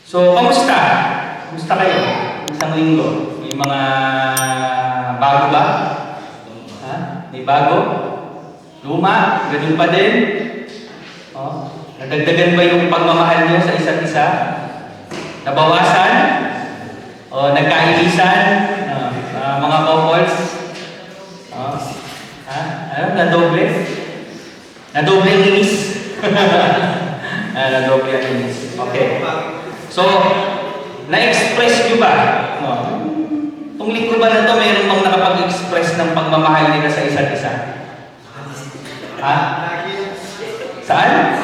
So, kamusta? Kamusta kayo? Isang linggo. May mga bago ba? Ha? May bago? Luma? Ganun pa din? Oh, nadagdagan ba yung pagmamahal nyo sa isa't isa? Nabawasan? O nagkainisan? Mga couples? Ano? Nadoble? Nadoble ang inis? Nadoble ang inis. Okay. So, na-express nyo ba? Itong linggo ba na ito, mayroon bang nakapag-express ng pagmamahal nila sa isa't isa? Ha? Saan?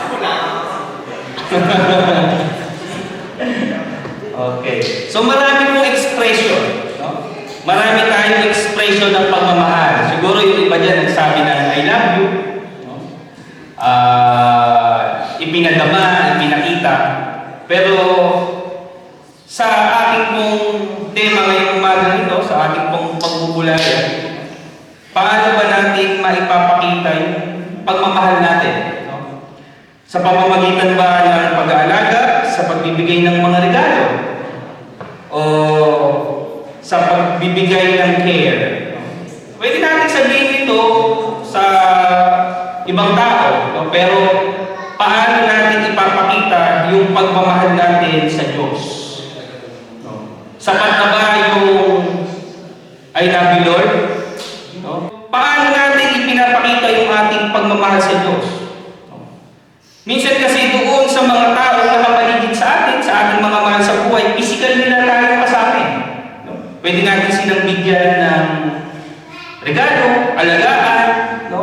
Okay. So, marami pong expression. No? Marami tayong expression ng pagmamahal. Siguro yung iba dyan nagsabi ng I love you. No? Ipinadama, ipinakita. Pero sa ating pong tema ngayong umaga nito, sa ating pong pagbubulayan, paano ba natin maipapakita yung pagmamahal natin? No? Sa pamamagitan ba ng pag-aalaga, sa pagbibigay ng mga regalo, o sa pagbibigay ng care? Pwede natin sabihin ito sa ibang tao, no? Pero paano natin ipapakita yung pagmamahal natin sa Diyos? No? Sapat na ba yung I love you, Lord? No? Paano natin ipinapakita yung ating pagmamahal sa Diyos? No? Minsan kasi doon sa mga tao na nakapaligid sa atin, sa ating mga mahal sa buhay, physical nila tayo pa sa atin. No? Pwede natin silang bigyan ng regalo, alagaan, no?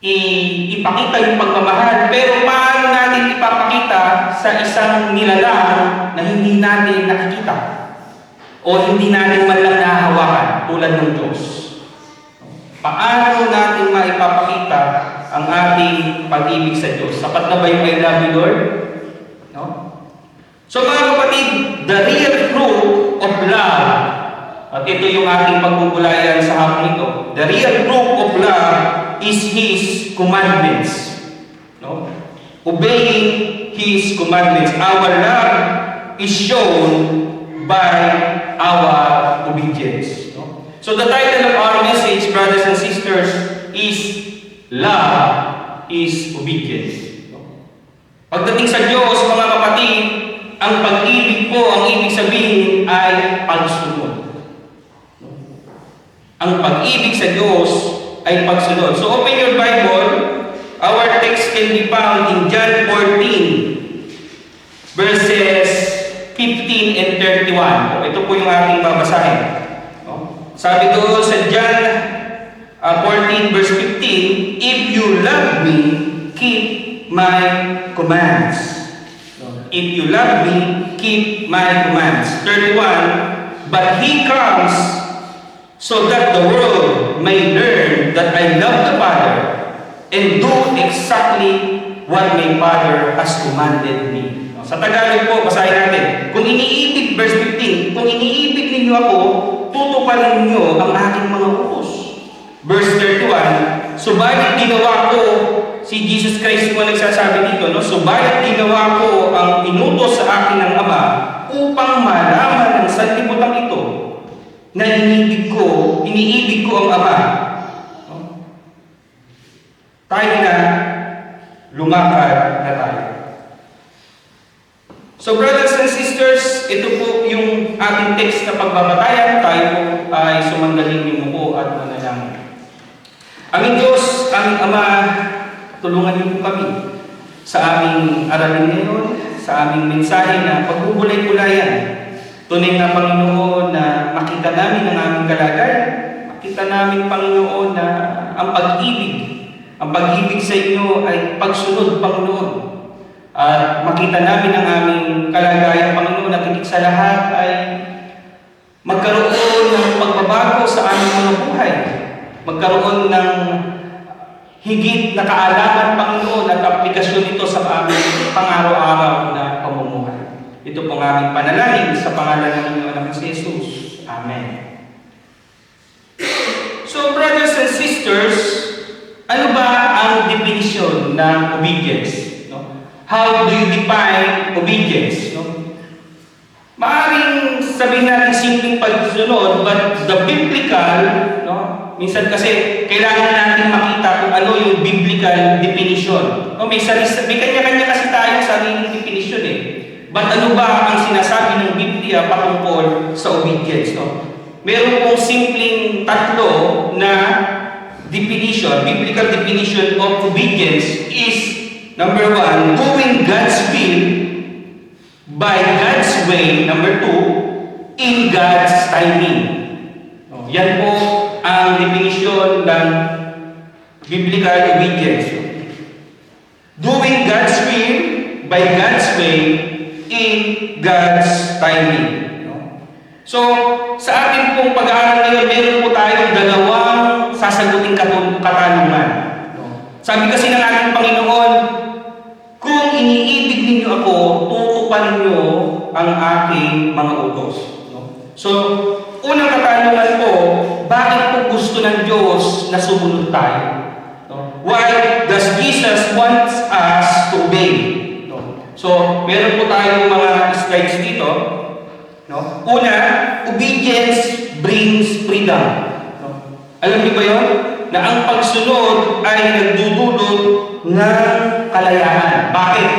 Ipakita yung pagmamahal, pero paano natin ipapakita sa isang nilalang na hindi natin nakikita o hindi natin man lang nahahawakan tulad ng Diyos? Paano natin maipapakita ang ating pag-ibig sa Diyos? Sapat na ba yung I love you, Lord? No? So mga kapatid, the real fruit of love, at ito yung ating pagbubulayan sa hapon ito, the real fruit of love is His commandments. No? Obeying His commandments. Our love is shown by our obedience. No? So the title of our message, brothers and sisters, is Love is Obedience. No? Pagdating sa Diyos, mga kapatid, ang pag-ibig po, ang ibig sabihin ay pagsunod. No? Ang pag-ibig sa Diyos ay pagsunod. So open your Bible. Our text can be found in John 14, verses 15 and 31. Ito po yung ating babasahin. Sabi doon sa John 14, verse 15, if you love me, keep my commands. If you love me, keep my commands. 31, but He comes so that the world may learn that I love the Father and do exactly what my Father has commanded me. Sa Tagalog po, basahin natin. Kung iniibig, verse 15, kung iniibig ninyo ako, tutuparin ninyo ang aking mga utos. Verse 31, subalit ginawa ko, si Jesus Christ mo nagsasabi dito, no? Subalit ginawa ko ang inutos sa akin ng Ama upang malaman ng sanlibutan ito na iniibig ko ang Ama. No? Tayo na, lumakad na tayo. So brothers and sisters, ito po yung ating text na pagbabatayan. Tayo ay sumanggaling yung muko at manalangin. Aming Diyos, aming Ama, tulungan niyo po kami sa aming aralin ngayon, sa aming mensahe na pagbubulay-bulayan. Tunay na Panginoon na makita namin ang aming kalagayan, makita namin Panginoon na ang pag-ibig sa inyo ay pagsunod, Panginoon. At makita namin ang aming kalagayan, Panginoon, at higit sa lahat ay magkaroon ng pagbabago sa aming mga buhay. Magkaroon ng higit na kaalaman, Panginoon, at aplikasyon nito sa aming pang-araw-araw na pamumuhay. Ito pong aming panalangin sa pangalan ng inyong anak si Jesus. Amen. So, brothers and sisters, ano ba ang definition ng obedience? how do you define obedience? No? Maaring sabihin natin simpleng pagsunod, but the biblical, no? Minsan kasi kailangan natin makita kung ano yung biblical definition. No? May kanya-kanya kasi tayong sariling definition eh. But ano ba ang sinasabi ng Biblia patungkol sa obedience? No? Meron pong simpleng tatlo na definition, biblical definition of obedience is, number 1, doing God's will by God's way. Number 2, in God's timing. Yan po ang definition ng biblical obedience. Doing God's will by God's way in God's timing. So, sa ating pong pag-aaral ngayon, meron po tayong dalawang sasaguting katanungan. Sabi kasi ng ating Panginoon, kung iniibig ninyo ako, tutuparin niyo ang aking mga utos. So, unang katanungan po, bakit po gusto ng Diyos na sumunod tayo? Why does Jesus want us to obey? So, meron po tayong mga slides dito. Una, obedience brings freedom. Alam niyo ba yun? Na ang pagsunod ay nagdudulot ng kalayaan. Bakit?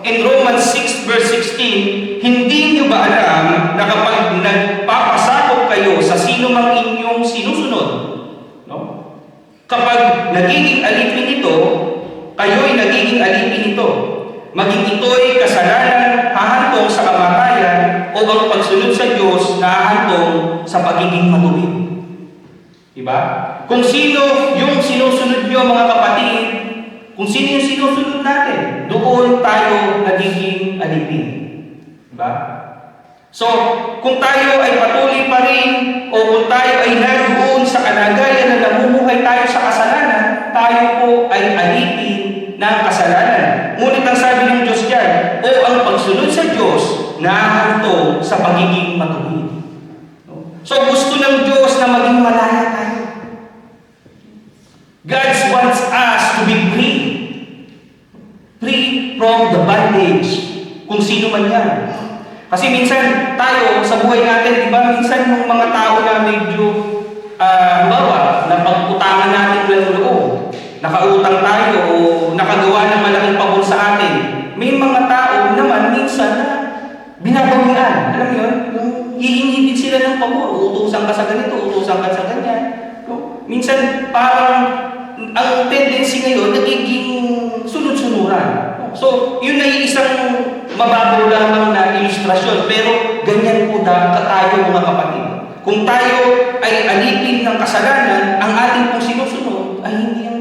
In Romans 6 verse 16, hindi niyo ba alam na kapag nagpapasakop kayo sa sino mang inyong sinusunod, kapag nagiging alipin ito, kayo'y nagiging alipin ito. Maging ito'y kasalanan hahantong sa kamatayan o ang pagsunod sa Diyos na hahantong sa pagiging matuwid. Diba? Kung sino yung sinusunod nyo mga kapatid, kung sino yung sinusunod natin, doon tayo nagiging alipin. Diba? So, kung tayo ay patuloy pa rin o kung tayo ay naroon sa kalagayan na namumuhay tayo sa kasalanan, tayo po ay alipin ng kasalanan. Ngunit ang sabi ng Diyos dyan, o ang pagsunod sa Diyos na hantong sa pagiging matuwid. So gusto ng Diyos na maging malaya tayo. God wants us to be free. Free from the bondage. Kung sino man yan. Kasi minsan tayo sa buhay natin, di ba? Minsan yung mga tao na medyo bawa, na pag-utangan natin lang loob. Nakautang tayo o nakagawa ng malaking pabor sa atin. May mga tao naman minsan na binabawian. Alam mo yun? Yung hihingin sila ng pabor. Utusan ka sa ganito, utusan ka sa ganyan. Minsan parang ang tendency ngayon nagiging sunod-sunuran. So, yun ay isang mababaw lamang na ilustrasyon. Pero ganyan po tayo mga kapatid. Kung tayo ay alipin ng kasalanan, ang ating pong sinusunod ay hindi ang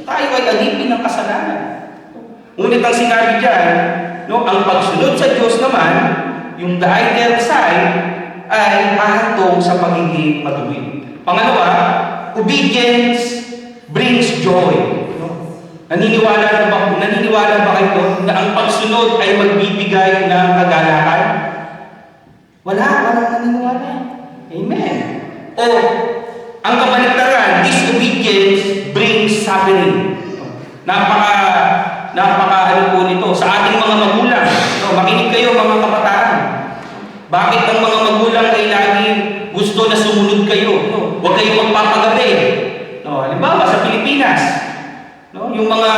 tayo ay alipin ng kasalanan. Ngunit ang sinabi dyan, ang pagsunod sa Diyos naman, yung the ideal side, ay hahantong sa pagiging matuwid. Pangalawa, obedience brings joy. Naniniwala ba kayo na ang pagsunod ay magbibigay ng kagalakan? Walang naniniwala. Amen. O, ang kabaligtaran, disobedience brings suffering. Napaka ano po nito sa ating mga magulang. Makinig kayo mga kabataan. Bakit ang mga magulang ay laging gusto na sumunod kayo? Huwag kayong magpapagabi. Halimbawa sa Pilipinas, yung mga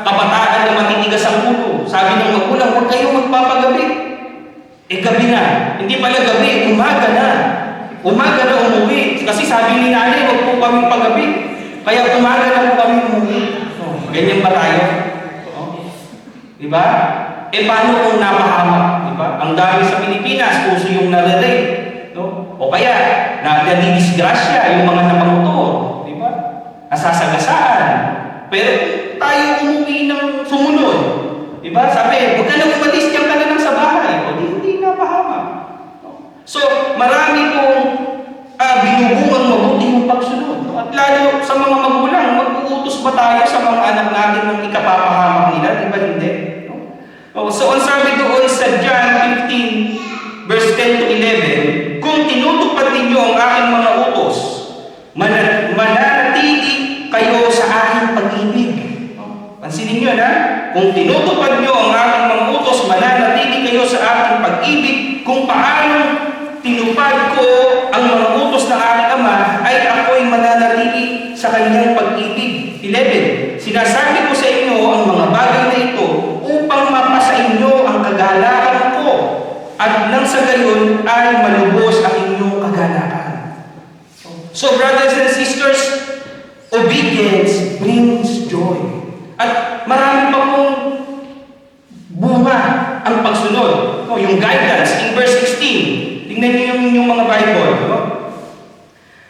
kabataan na matitigas ang ulo, sabi ng magulang, huwag kayong magpapagabi. Gabi na. Hindi pala gabi, umaga na. Umaga na umuwi. Kasi sabi ni nanay, huwag po kami paggabi. Kaya umaga na po kami umuwi. Ganyan ba tayo? Diba? Paano kung napahamak? Diba? Ang dami sa Pilipinas, puso yung nare-rape. O kaya, nadidisgrasya yung mga napangutor. Diba? Nasasagasaan. Pero tayo umuwi ng sumunod. Diba? Sabi, huwag ka na umalis, diyan ka na lang sa bahay. O hindi napahamak. So, marami pong binubungang mabuti yung pagsunod. At lalo sa mga magulang, mag-uutos ba tayo sa mga anak natin ng ikapapahamak nila? Di ba hindi? So, ang sabi doon sa John 15, verse 10 to 11, kung tinutupad ninyo ang aking mga utos, mananatili kayo sa aking pag-ibig. Pansinin nyo na, kung tinutupad nyo ang aking pag-ibig, kung paano tinupad ko ang mga utos ng aking Ama, ay ako'y mananatili sa kanyang pag-ibig. 11. Sinasabi ko sa inyo ang mga bagay na ito upang mapasa inyo ang kagalakan ko, at nang sa gayon ay malubos ang inyong kagalakan. So brothers and sisters, obedience brings joy. At marami pa pong bunga ang pagsunod. Yung guidance in verse 16. Tingnan niyo yung mga Bible. No?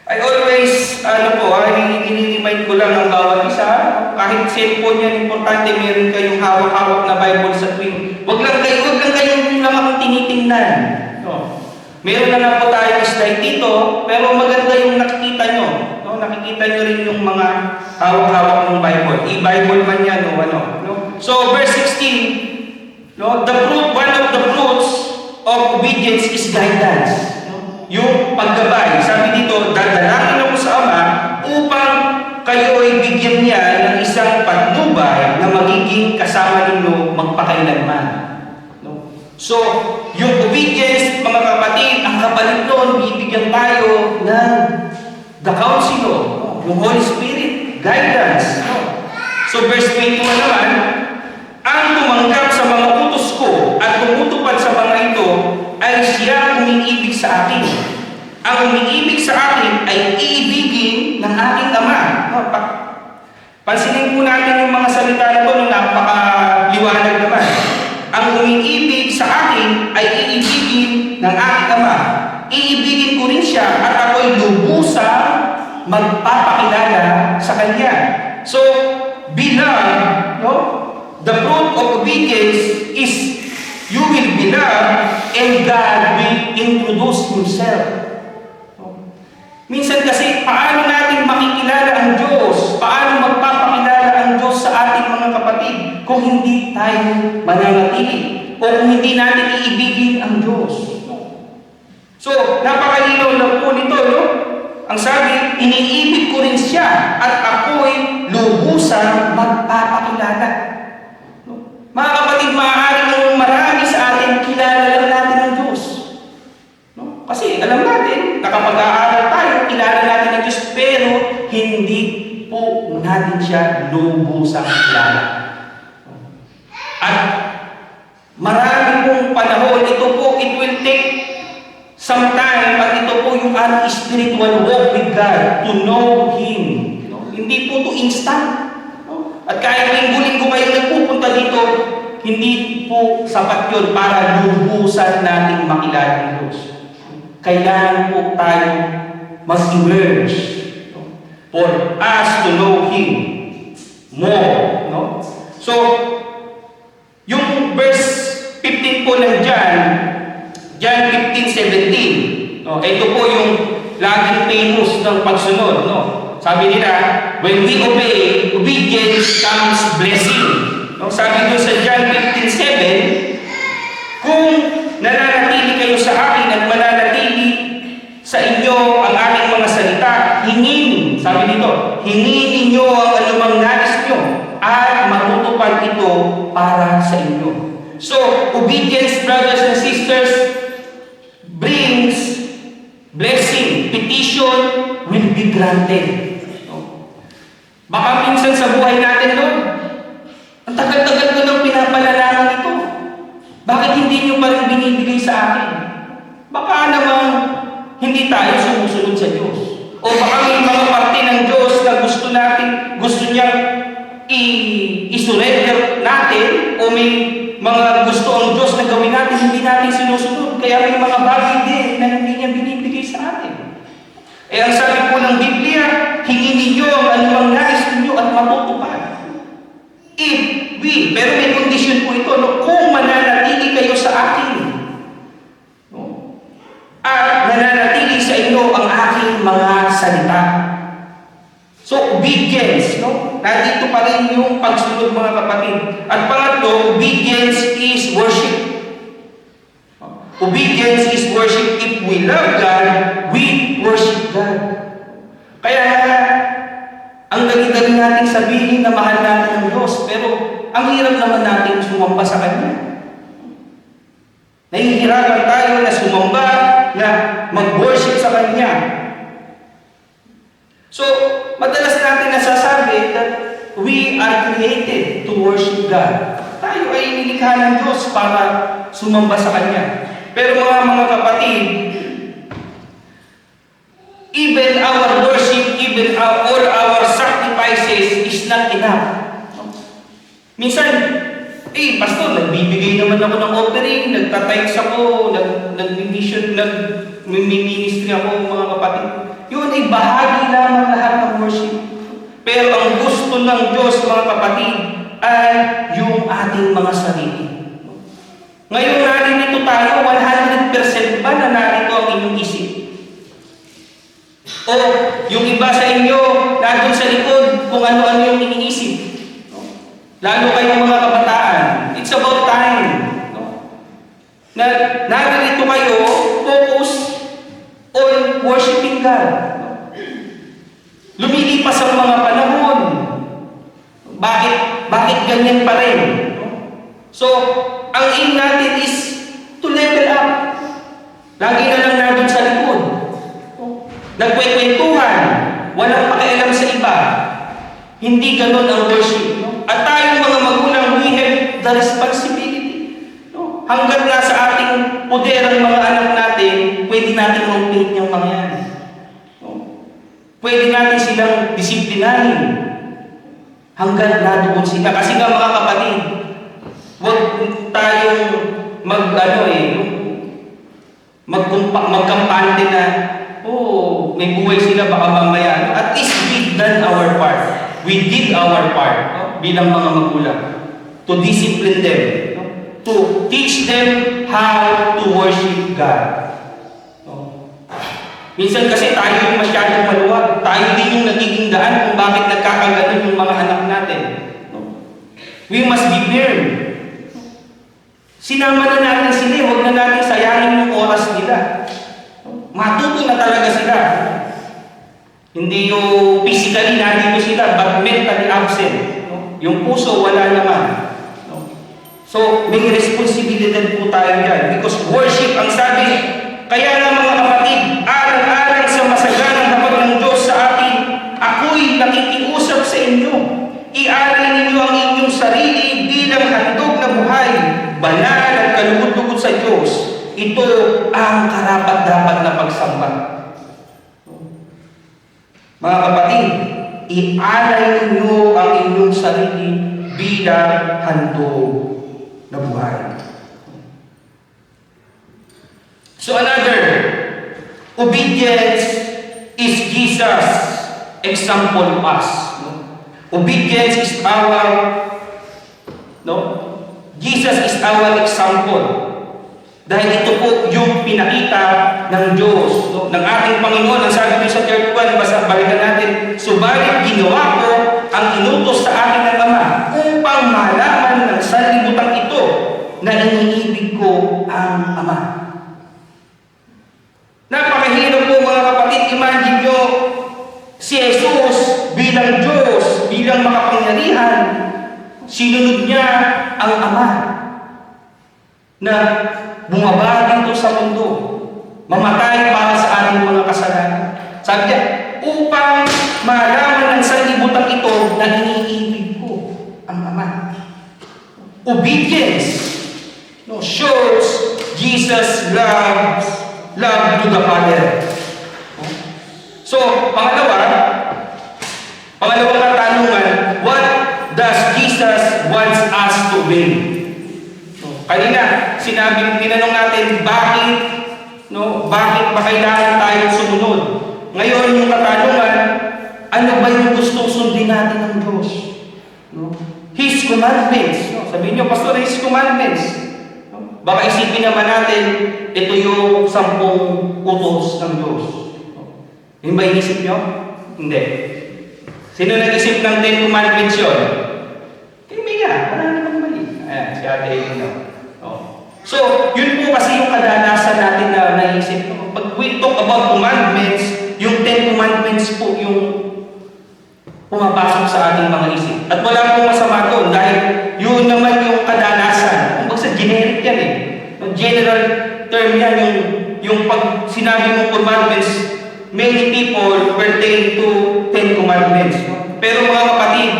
I always, i-remind ko lang ang bawat isa. Kahit cellphone yan, importante meron kayong hawak-hawak na Bible sa tuwing. Huwag lang kayong lang akong tinitingnan. No? Meron na po tayong slide dito, pero maganda yung nakikita nyo. No? Nakikita nyo rin yung mga hawak-hawak ng Bible. E-Bible man yan, no? So, verse 16, no? One of the fruits of obedience is guidance. No? Yung paggabay. Sabi dito, dadalangin ako sa Ama upang kayo ay bigyan niya ng isang patnubay na magiging kasama ninyo magpakailanman. No? So, yung obedience, mga kapatid, ang kapalit doon, bibigyan tayo ng the Counselor, yung Holy Spirit, guidance. No? So, verse 21 naman, ang tumanggap sa mga utos ko at tumutupad sa mga ito ay siya umiibig sa akin. Ang umiibig sa akin ay iibigin ng aking Ama. No? Pansinin po natin yung mga salita na ito, napakaliwanag naman. Ang umiibig sa akin ay iibigin ng aking Ama. Iibigin ko rin siya at ako'y lubusang magpapakilala sa Kanya. So, beloved, no? The fruit of obedience is you will be loved and God will introduce Himself. No? Minsan kasi, paano natin makikilala ang Diyos? Paano magpapakilala ang Diyos sa ating mga kapatid kung hindi tayo mananatili o kung hindi natin iibigin ang Diyos? So, napakalinaw lang po nito, no? Ang sabi, iniibig ko rin siya at ako'y lubusang magpapakilala. No? Mga kapatid, maaaring marami sa atin, kilala lang natin ang Diyos. No? Kasi alam natin, nakapag-aaral tayo, kilala natin ang Diyos, pero hindi po natin siya lubusang kilala. At marami pong panahon, ito po, it will take sometime, at ito po yung ating spiritual walk with God, to know Him. No? Hindi po ito instant. No? At kahit linggo-linggo kayo nagpupunta dito, hindi po sapat yun para lubusan nating makilala ng Diyos. Kailangan po tayo mag-emerge, no? For us to know Him more. No? So, yung verse 15 po ng John 15:17. No, ito po yung laging famous ng pagsunod, no. Sabi nila, when we obey, obedience comes blessing. No, sabi doon sa John 15:7, kung nananatili kayo sa akin at mananatili sa inyo ang aking mga salita, hingin, sabi dito, hingin ninyo ang anumang nais nyo at matutupad ito para sa inyo. So, obedience, brothers and sisters, brings blessing. Petition will be granted. No? Baka minsan sa buhay natin, Lord, ang tagal-tagal ko nang pinapanalangin ito. Bakit hindi nyo pa rin binibigay sa akin? Baka naman hindi tayo sumusunod sa Diyos. O baka may mga parte ng Diyos na gusto niyang i-surrender natin, o may mga gusto ang Diyos na gawin natin, hindi natin sinusunod. Kaya may mga bagay din na hindi niya binibigay sa atin. Eh, ang sabi po ng Biblia, hingin ninyo ang anumang nais ninyo at matutupad. If we, pero may kondisyon po ito, no? Kung mananatili kayo sa akin, no? At nananatili sa inyo ang aking mga salita. So, obedience, no? Nandito pa rin yung pagsunod, mga kapatid. At pangatlo, obedience is worship. Obedience is worship. If we love God, we worship God. Kaya, ang dali-dali nating sabihin na mahal natin ang Diyos, pero ang hirap naman natin sumamba sa Kanya. Nahihirapan tayo na sumamba, na mag-worship sa Kanya. So, madalas natin nasasabi that we are created to worship God. Tayo ay nilikha ng Diyos para sumamba sa Kanya. Pero mga kapatid, even our worship, even all our sacrifices is not enough. Minsan, pastor, nagbibigay naman ako ng offering, nagtatimes ako, nag-mission, nag-ministry ako, mga kapatid. Yun ay bahagi lamang lahat ng worship. Pero ang gusto ng Diyos, mga kapatid, ay yung ating mga sarili. Ngayon narinito tayo, 100% ba na narito ang inyong isip? O yung iba sa inyo, nandun sa likod, kung ano-ano yung iniisip. Lalo kayong mga kabataan, it's about time. Na narito kayo, focus on worshiping God. Lumilipas ang mga panahon. Bakit ganyan pa rin? So, ang aim natin is to level up. Lagi na lang nandun sa likod. Nagkwekwentuhan. Walang pakialam sa iba. Hindi ganun ang worship. At tayong mga magulang, we have the responsibility. Hanggat nasa ating poder ang mga anak natin, pwede natin mag-paint yung mga yan. Pwede natin silang disiplinahin. Hanggat nadoon sila. Kasi nga mga kapatid, huwag tayong magkampante na, may buhay sila baka mamaya. At least we done our part. We did our part bilang mga magulang. To discipline them. To teach them how to worship God. Minsan kasi tayo yung masyadong maluwag. Tayo din yung nagiging daan kung bakit nagkakaganon yung mga anak natin. We must be firm. Sinama na natin sila, huwag na natin sayangin yung oras nila. Matuto na talaga sila. Hindi yung physically nandito sila, but mentally absent. Yung puso, wala naman. So, may responsibilidad po tayo dyan. Because worship, ang sabi, kaya nga mga kapatid, alang-alang sa masaganang habag ng Diyos sa atin, ako'y nakikiusap sa inyo. Iaral ninyo ang inyong sarili bilang handog na buhay, banal at kalugod-lugod sa Diyos. Ito ang karapat-dapat na pagsamba. Mga kapatid, ialay ninyo ang inyong sarili bilang handog na buhay. So another, obedience is Jesus' example of us. Obedience is Jesus is our example. Dahil ito po yung pinakita ng Diyos, ng ating Panginoon. Ang sabi ko sa 31, balikan natin, subalit ginawa ko ang inutos sa akin ng Ama upang malaman ng sanlibutan ito na iniibig ko ang Ama. Napakahirap po mga kapatid, imagine nyo si Jesus bilang Diyos, bilang makapangyarihan, sinunod niya ang Ama na bumaba dito sa mundo, mamatay para sa ating mga kasalanan. Sabi niya, upang malaman ng sanlibutan ito na iniibig ko ang Ama. Obedience shows Jesus love to the Father. So, pangalawang katanungan, what does Jesus wants us to be? Kanina, tinanong natin, bakit ba kailangan tayong sumunod? Ngayon, yung katanungan, ano ba yung gustong sundin natin ng Diyos? His commandments. Sabihin nyo, Pastor, His commandments. Baka isipin naman natin, ito yung 10 utos ng Diyos. Yung ba inisip nyo? Hindi. Sino nag-isip ng 10 commandments yun? Kaya wala naman mali. Ayan, si Ate Elena. So, yun po kasi yung kadalasan natin na naisip. Pag we talk about commandments, yung 10 commandments po yung pumapasok sa ating mga isip. At wala pong masama doon dahil yun naman yung kadalasan. Kung sa generic yan general term yan, yung pag sinabi mong commandments, many people pertain to 10 commandments. Pero mga kapatid,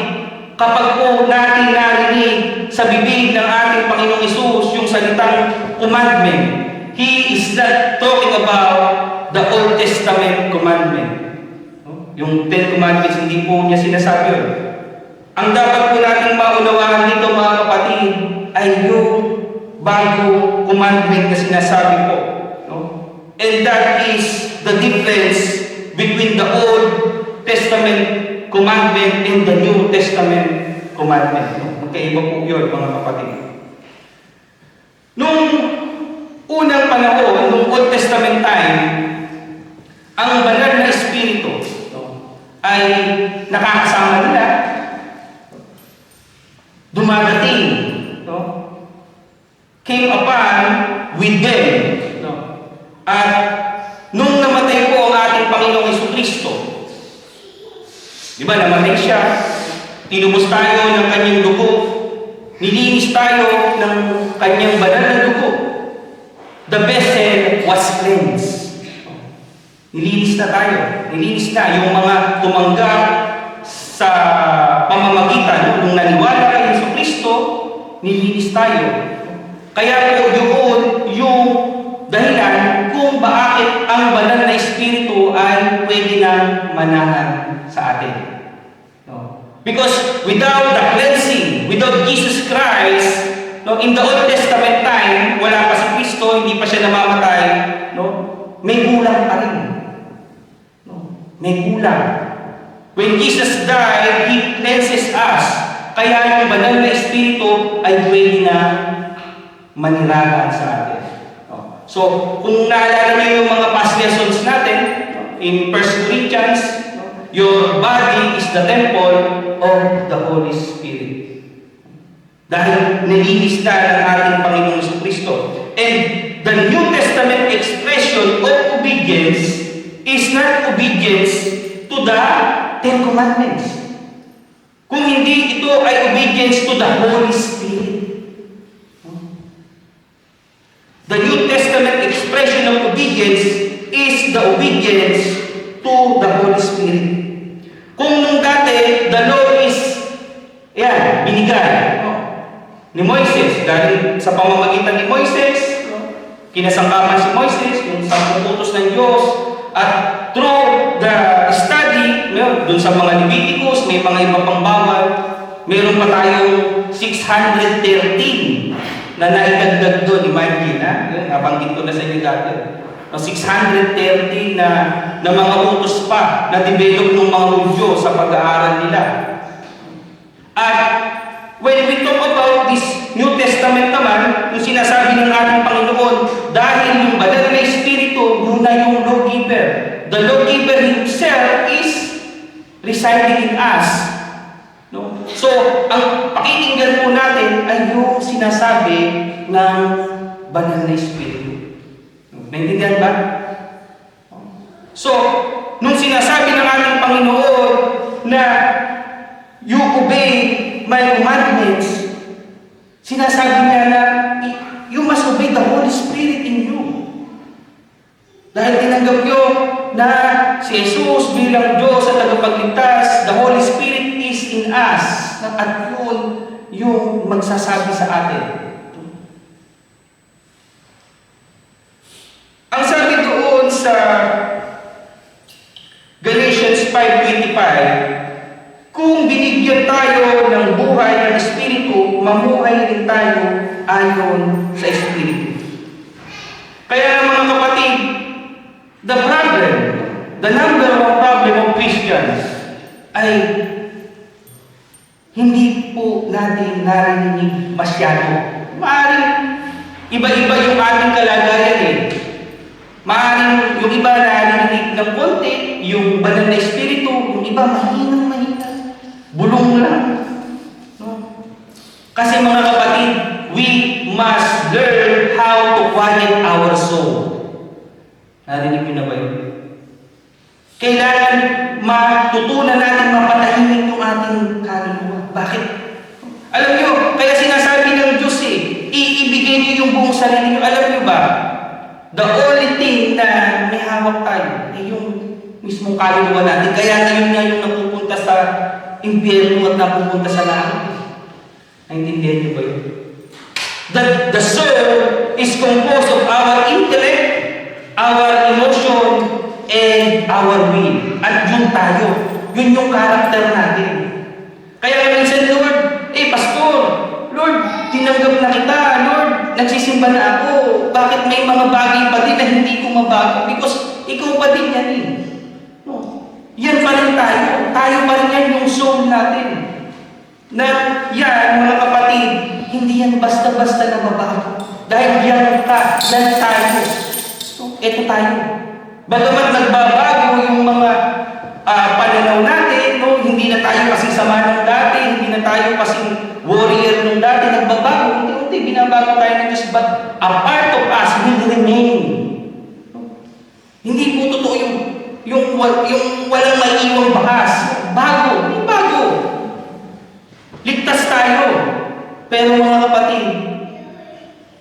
kapag po natin narinig sa bibig ng ating Panginoong Hesus yung salitang commandment, He is not talking about the Old Testament commandment. Yung 10 commandments, hindi po niya sinasabi yun. Ang dapat po natin maunawaan dito mga kapatid ay yung bago commandment na sinasabi po. And that is the difference between the Old Testament commandment and the New Testament commandment. Magkaiba po yun mga kapatid. Nung unang panahon, nung Old Testament time, ang banal na Espiritu ay nakakasama nila, dumadating, came upon with them. At nung namatay po ang ating Panginoong Jesucristo, di ba namatay siya, tinubos tayo ng kanyang dugo, nilinis tayo ng kanyang banal na dugo. The vessel was cleansed. Nilinis na tayo. Nilinis na yung mga tumanggap sa pamamagitan nung naniwala kay Jesucristo, nilinis tayo. Kaya po yun yung dahilan kung bakit ang banal na Espiritu ay pwede nang manahan sa atin. Because without the cleansing, without Jesus Christ, in the Old Testament time, wala pa si Kristo, hindi pa siya namamatay, may kulang pa rin. May kulang. When Jesus died, He cleanses us. Kaya yung banal na Espiritu ay pwede na manirahan sa atin. So, kung naalala niyo yung mga past lessons natin, in 1 Corinthians, your body is the temple of the Holy Spirit. Dahil nilinis na ng ating Panginoong Jesucristo. And the New Testament expression of obedience is not obedience to the 10 Commandments. Kung hindi, ito ay obedience to the Holy Spirit. The New Testament expression of obedience is the obedience to the Holy Spirit. Kung nung dati, the law is, binigay ni Moises, dahil sa pamamagitan ni Moises, kinasangkapan si Moises, yung 10 utos ng Diyos, at through the study, dun sa mga Leviticus, may mga iba pang bawal, meron pa tayong 613 na naidagdag doon, imagine, nabanggit ko na sa inyo dati. 613 na mga utos pa na develop ng mga Hudyo sa pag-aaral nila. At when we talk about this New Testament naman, yung sinasabi ng ating Panginoon, dahil yung banal na Espiritu, yun na yung lawgiver. The lawgiver Himself is residing in us. So, ang pakikinggan po natin ay yung sinasabi ng banal na Espiritu. Naintindihan ba? So, nung sinasabi ng ating Panginoon na you obey my commandments, sinasabi niya na you must obey the Holy Spirit in you. Dahil tinanggap nyo na si Jesus bilang Diyos at tagapagligtas, the Holy Spirit is in us. At yun yung magsasabi sa atin. Ang sabi doon sa Galatians 5:25, kung binigyan tayo ng buhay ng Espiritu, mamuhay rin tayo ayon sa Espiritu. Kaya mga kapatid, the number one problem of Christians ay hindi po natin narinig masyado. Maaaring iba-iba yung ating kalagayan Maaaring yung iba narinig ng konti, yung banal na Espiritu, yung iba mahina, bulong lang. Kasi mga kapatid, we must learn how to quiet our soul. Narinig nyo na ba yun? Kailangan matutunan natin mapatahimik yung ating kaluluwa. Bakit? Alam nyo, kaya sinasabi ng Diyos iibigay nyo yung buong sarili nyo. Alam nyo ba, The only thing na may hawak tayo ay yung mismong kaluluwa natin. Kaya ngayon nga yung napupunta sa impyerno at napupunta sa langit. Naintindihan niyo ba yun? The soul is composed of our intellect, our emotion, and our will. At yun tayo. Yun yung karakter natin. Kaya minsan, Lord, Pastor, Lord, tinanggap na kita. Lord, nagsisimba na ako. Bakit may mga bagay pa din na hindi ko mabago? Because ikaw pa din yan eh. No. Yan pa rin tayo. Tayo pa rin yan yung soul natin. Na yan, mga kapatid, hindi yan basta-basta na mabago. Dahil yan tayo. So, ito tayo. Bagamat nagbabago yung mga pananaw natin, no? Hindi na tayo kasing sama ng dati, hindi na tayo kasing warrior nung dati, nagbabago, unti-unti, binabago tayo ng Diyos, but a part of us will remain. No? Hindi po totoo yung walang maiiwang bakas. Bago, hindi bago. Ligtas tayo. Pero mga kapatid,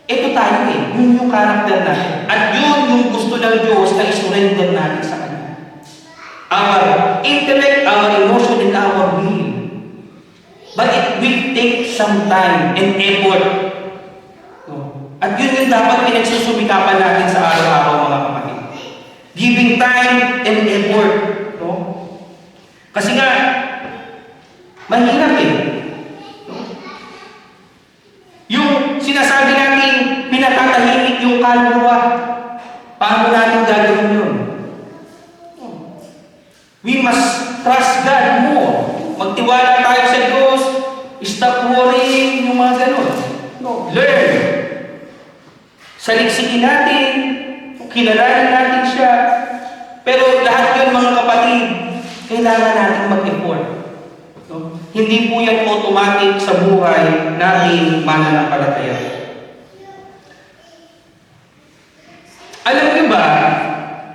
ito tayo eh. Yun yung karakter natin. At yun yung gusto ng Diyos na isurrender natin sa Kanya. Our intellect, our emotion, and our will. But it will take some time and effort. No? At yun yung dapat pinagsusumikapan natin sa araw-araw, mga kapatid. Giving time and effort. No? Kasi nga, mahirap eh. Yung sinasabi natin, pinatatahimik yung kaluluwa. Paano natin gagawin yun? We must trust God more. Magtiwala tayo sa Diyos. Stop worrying yung mga ganun. No. Learn. Saliksikin natin. Kilalanin natin siya. Pero lahat yun, mga kapatid, kailangan natin mag-effort. No? Hindi po yan automatic sa buhay natin mananampalataya. Alam niyo ba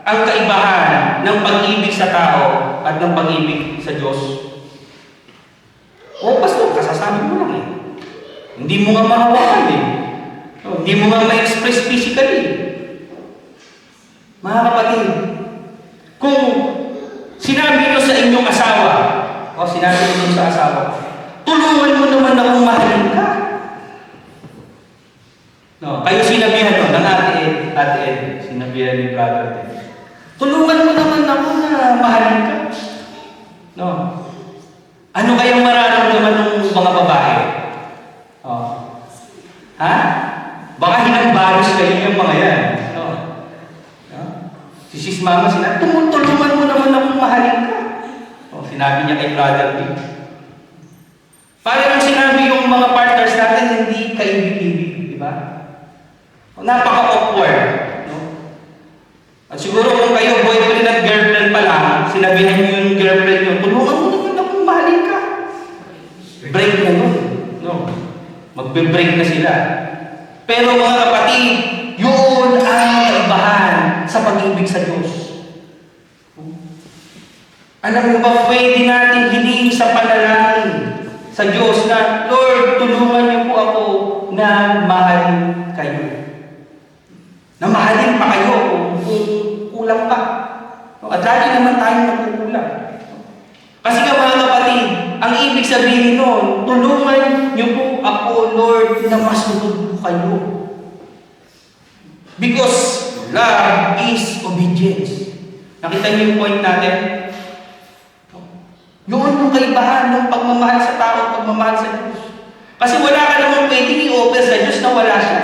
ang kaibahan ng pag-ibig sa tao at ng pag-ibig sa Diyos? Pastor, kasasabi mo lang eh. Hindi mo nga mahawakan eh. Hindi mo nga ma-express physically. Mga kapatid, kung sinabi nyo sa inyong asawa, o sinabi nyo sa asawa, tulungan mo naman akong mahalin ka. No, kayo sinabihan no, ng Ate Ed, sinabihan ni Brother Ed. Tulungan mo naman ako na mahalin ka. No. Ano kayang mararamdaman ng mga babae? Oh. Ha? Baka hinambalos kayo yung mga yan. No. No? Si Sis Mama sinabi, tulungan mo naman akong mahalin ka. Oh, sinabi niya kay Brother P. Parang sinabi yung mga partners natin, hindi kaibig-ibig, di ba? Napaka-awkward. No? At siguro kung kayo boyfriend at girlfriend pa lang, sinabihan niyo yung girlfriend niyo, tulungan mo naman akong mahalin ka. Break na yun. No? Magbe-break na sila. Pero mga kapatid, yun ang kaibahan sa pag-ibig sa Diyos. Alam mo ba, pwede natin hilingin sa panalangin sa Diyos na, Lord, tulungan niyo po ako na mahalin kayo. Na mahalin pa kayo kung kulang pa. At lagi naman tayong nagkukulang. Kasi nga mga kapatid, ang ibig sabihin nun, tulungan niyo po ako, Lord, na masunod po kayo. Because love is obedience. Nakita niyo yung point natin? Yun yung kaibahan ng pagmamahal sa tao, pagmamahal sa Diyos. Kasi wala ka namang pwedeng i-offer sa Diyos na wala siya.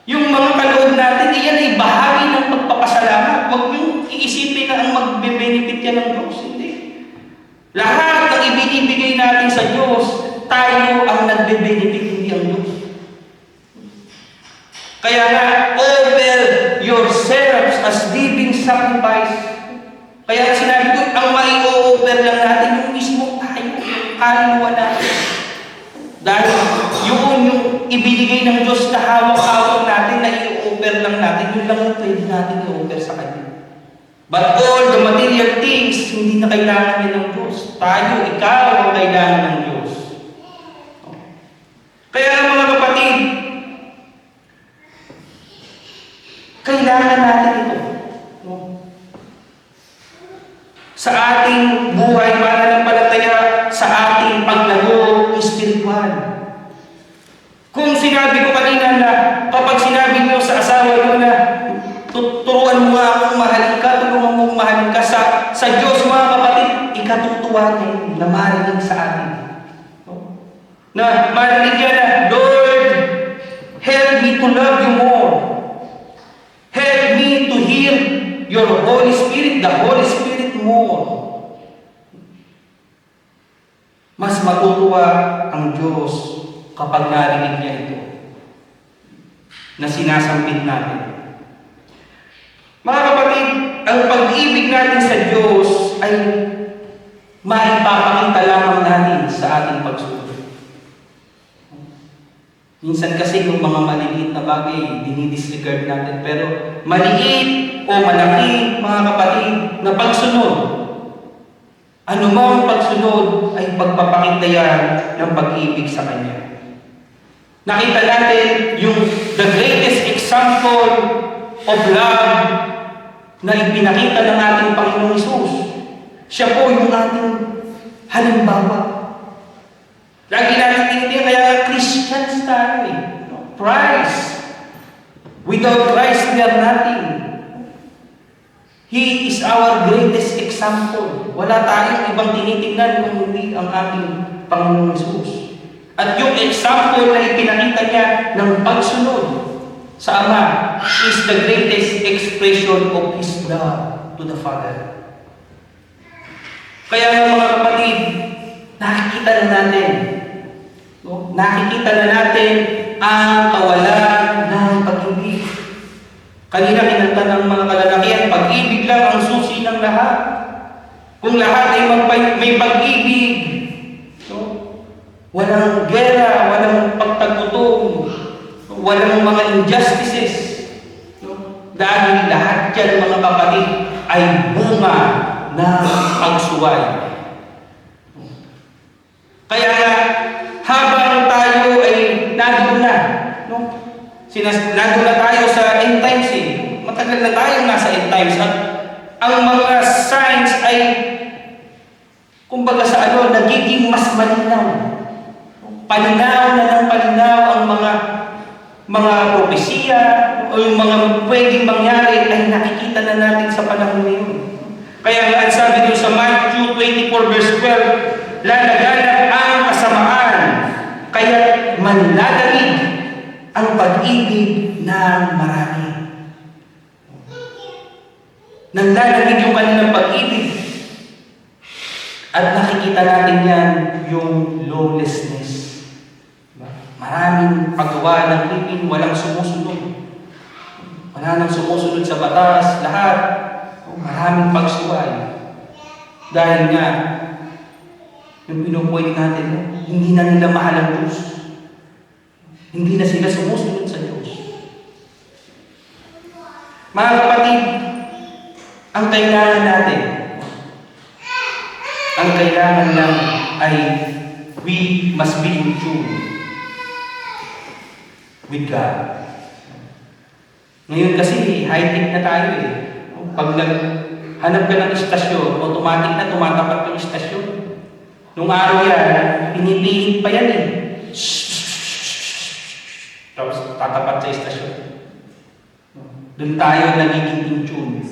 Yung mga kaloob natin, iyan ay bahagi ng pagpapasalamat. Huwag yung iisipin na ang magbe-benefit yan ng Diyos. Hindi. Lahat ng ibinibigay natin sa Diyos, tayo ang nagbe-benefit, hindi ang Diyos. Kaya nga, offer yourselves as living sacrifice. Kaya sinabi ko, ang mai-offer lang natin yung mismo tayo, yung kaluluwa natin. Dahil yung ibinigay ng Diyos na hawak-hawak natin, na i-offer lang natin, yun lang yung pwede natin i-offer sa Kanya. But all the material things, hindi na kailangan yan ng Diyos. Tayo, ikaw ang kailangan ng Diyos. Kaya mga kapatid, Kailangan natin ito. No? Sa ating buhay, pananampalataya, sa ating paglago espiritual. Kung sinabi ko kanina na kapag sinabi niyo sa asawa niyo na turuan mo akong mahalin ka, tulungan mo akong mahalin ka sa Diyos, mga kapatid, ikatutuwa niya na marinig sa atin. No? Na marinig niya na, Lord, help me to love you more. Help me to hear your Holy Spirit, the Holy Spirit more. Mas matutuwa ang Diyos kapag narinig niya ito na sinasambit natin. Mga kapatid, ang pag-ibig natin sa Diyos ay maipapakita lamang natin sa ating pagsunod. Minsan kasi yung mga maliliit na bagay, dinidisregard natin. Pero maliit o malaki, mga kapatid, na pagsunod, anumang pagsunod ay pagpapakita yan ng pag-ibig sa Kanya. Nakita natin yung the greatest example of love na ipinakita ng ating Panginoong Hesus. Siya po yung ating halimbawa. Lagi natin tinitingnan, kaya Christians tayo eh. Christ. Without Christ, we are nothing. He is our greatest example. Wala tayong ibang tinitingnan kung hindi ang ating Panginoong Hesus. At yung example na ipinakita niya ng pagsunod sa Ama is the greatest expression of His love to the Father. Kaya mga kapatid, nakikita na natin. No? Nakikita na natin ang kawalan ng pag-ibig. Kanina kinanta ng mga kalalakihan, pag-ibig lang ang susi ng lahat. Kung lahat ay may pag-ibig, no? Walang gera, walang pagtagutom, walang mga injustices. No? Dahil lahat yan, mga kapatid, ay bunga ng pagsuway. Kaya nga, habang tayo ay nandoon na, no? Nandoon na tayo sa end times eh. Matagal na tayo nasa end times. At ang mga signs ay, kumbaga sa nagiging mas malinaw. Palinaw na ng palinaw ang mga propesiya o yung mga pwedeng mangyari ay nakikita na natin sa panahon ngayon. Kaya nga, sabi doon sa Matthew 24 verse 12, lalaganap ang kasamaan, kaya manlalamig ang pag-ibig ng marami. Nanlalamig yung kanilang pag-ibig. At nakikita natin yan, yung lawlessness. Maraming paggawa ng krimen, walang sumusunod. Wala nang sumusunod sa batas, lahat. Maraming pagsuway. Dahil nga, yung pinupuwede natin, hindi na nila mahal ang Diyos. Hindi na sila sumusunod sa Diyos. Mga kapatid, ang kailangan natin, ang kailangan lang ay we must be in tune with God. Ngayon kasi, high-tech na tayo eh. Pag hanap ka ng istasyon, automatic na tumatapat yung istasyon. Nung araw yan, pinipihit pa yan eh. Tapos tatapat sa istasyon. Doon tayo nagiging in tune.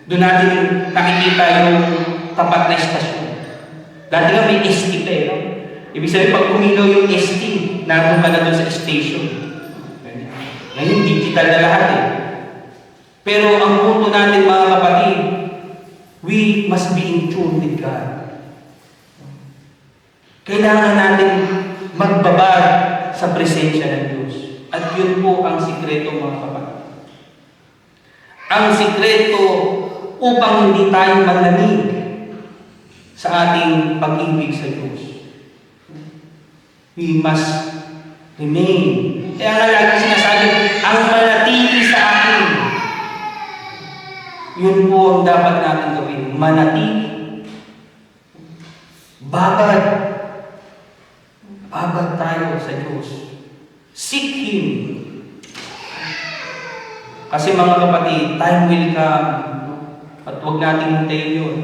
Doon natin nakikita yung tapat na istasyon. Dati nga may ST pa eh. No? Ibig sabihin, pag umilaw yung ST, naroon ka na doon sa station. Ngayon, digital na lahat eh. Pero ang punto natin, mga kapatid, we must be in tune with God. Kailangan natin magbabad sa presensya ng Diyos. At yun po ang sikreto, mga kapatid. Ang sikreto upang hindi tayo malamig sa ating pag-ibig sa Diyos. We must remain. Kaya nga lagi sinasabi, ang manatili sa akin. Yun po ang dapat natin gawin. Manatili. Babad. Babad tayo sa Diyos. Seek Him. Kasi mga kapatid, time will come, no? At huwag nating hintayin yun.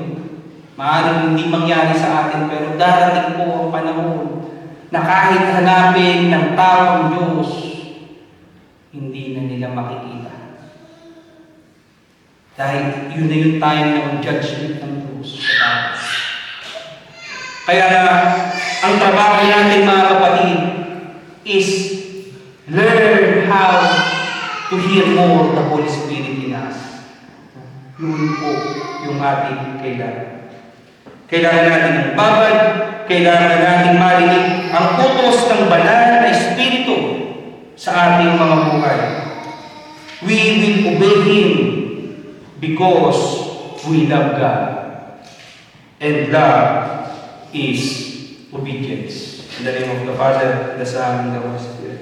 Maaaring hindi mangyari sa atin, pero darating po ang panahon na kahit hanapin ng tao ang Diyos, hindi na nila makikita. Dahil yun na yung time ng judgment ng Diyos sa tao. Kaya ang trabaho natin mga kapatid is learn how to hear more the Holy Spirit in us. Yun po yung ating kailangan. Kailangan natin ng babad, kailangan natin marinig ang utos ng banal na Espiritu sa ating mga buhay. We will obey Him because we love God. And love is obedience. In the name of the Father, the Son, and the Holy Spirit.